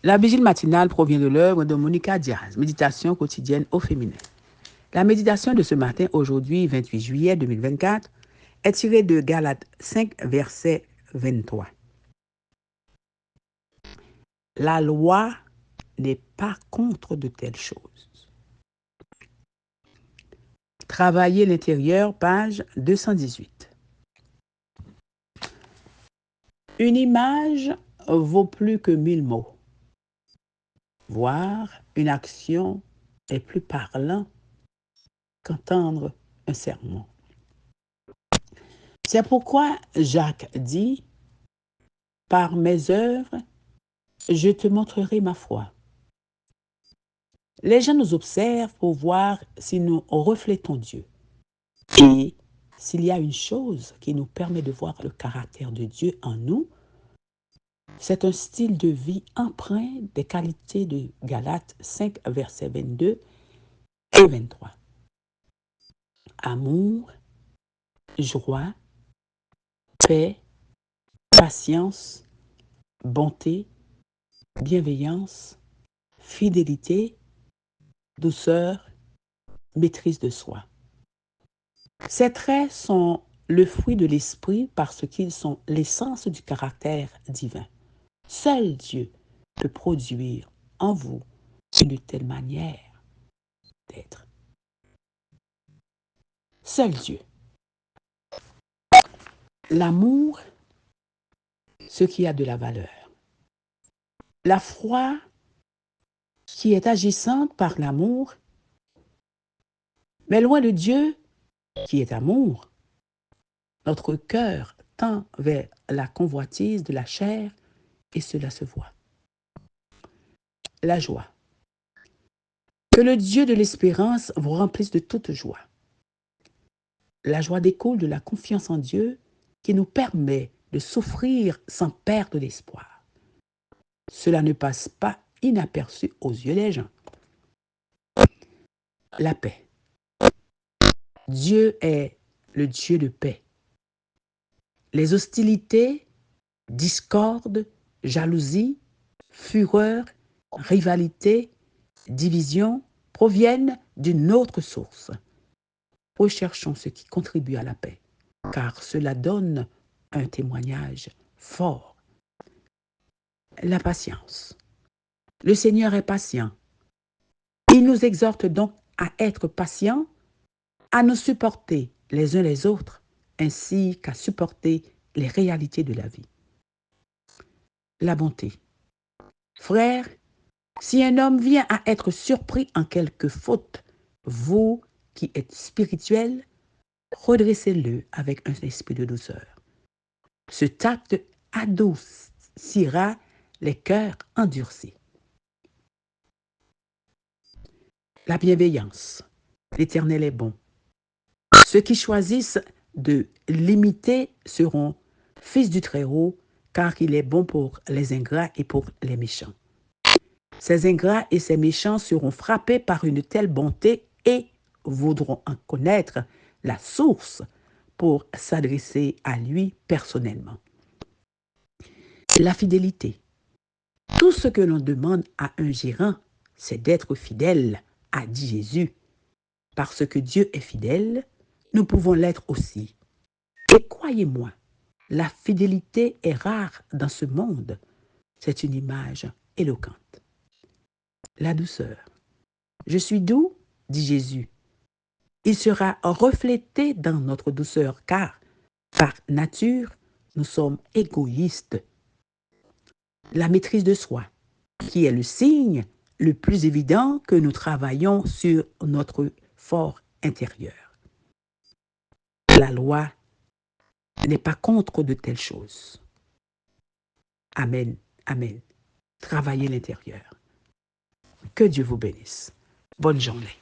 La vigile matinale provient de l'œuvre de Monica Diaz, Méditation quotidienne au féminin. La méditation de ce matin, aujourd'hui, 28 juillet 2024, est tirée de Galates 5, verset 23. La loi n'est pas contre de telles choses. Travailler l'intérieur, page 218. Une image vaut plus que 1000 mots. Voir une action est plus parlant qu'entendre un sermon. C'est pourquoi Jacques dit « Par mes œuvres, je te montrerai ma foi ». Les gens nous observent pour voir si nous reflétons Dieu. Et s'il y a une chose qui nous permet de voir le caractère de Dieu en nous, c'est un style de vie empreint des qualités de Galates 5, versets 22 et 23. Amour, joie, paix, patience, bonté, bienveillance, fidélité, douceur, maîtrise de soi. Ces traits sont le fruit de l'esprit parce qu'ils sont l'essence du caractère divin. Seul Dieu peut produire en vous une telle manière d'être. Seul Dieu. L'amour, ce qui a de la valeur. La foi qui est agissante par l'amour, mais loin de Dieu qui est amour, notre cœur tend vers la convoitise de la chair et cela se voit. La joie. Que le Dieu de l'espérance vous remplisse de toute joie. La joie découle de la confiance en Dieu qui nous permet de souffrir sans perdre l'espoir. Cela ne passe pas inaperçu aux yeux des gens. La paix. Dieu est le Dieu de paix. Les hostilités, discordes, jalousie, fureur, rivalité, division proviennent d'une autre source. Recherchons ce qui contribue à la paix, car cela donne un témoignage fort. La patience. Le Seigneur est patient. Il nous exhorte donc à être patients, à nous supporter les uns les autres, ainsi qu'à supporter les réalités de la vie. La bonté. Frères, si un homme vient à être surpris en quelque faute, vous qui êtes spirituels, redressez-le avec un esprit de douceur. Ce tact adoucira les cœurs endurcis. La bienveillance. L'Éternel est bon. Ceux qui choisissent de l'imiter seront fils du Très-Haut, car il est bon pour les ingrats et pour les méchants. Ces ingrats et ces méchants seront frappés par une telle bonté et voudront en connaître la source pour s'adresser à lui personnellement. La fidélité. Tout ce que l'on demande à un gérant, c'est d'être fidèle, a dit Jésus. Parce que Dieu est fidèle, nous pouvons l'être aussi. Et croyez-moi, la fidélité est rare dans ce monde. C'est une image éloquente. La douceur. Je suis doux, dit Jésus. Il sera reflété dans notre douceur, car, par nature, nous sommes égoïstes. La maîtrise de soi, qui est le signe le plus évident que nous travaillons sur notre fort intérieur. La loi n'est pas contre de telles choses. Amen, amen. Travaillez l'intérieur. Que Dieu vous bénisse. Bonne journée.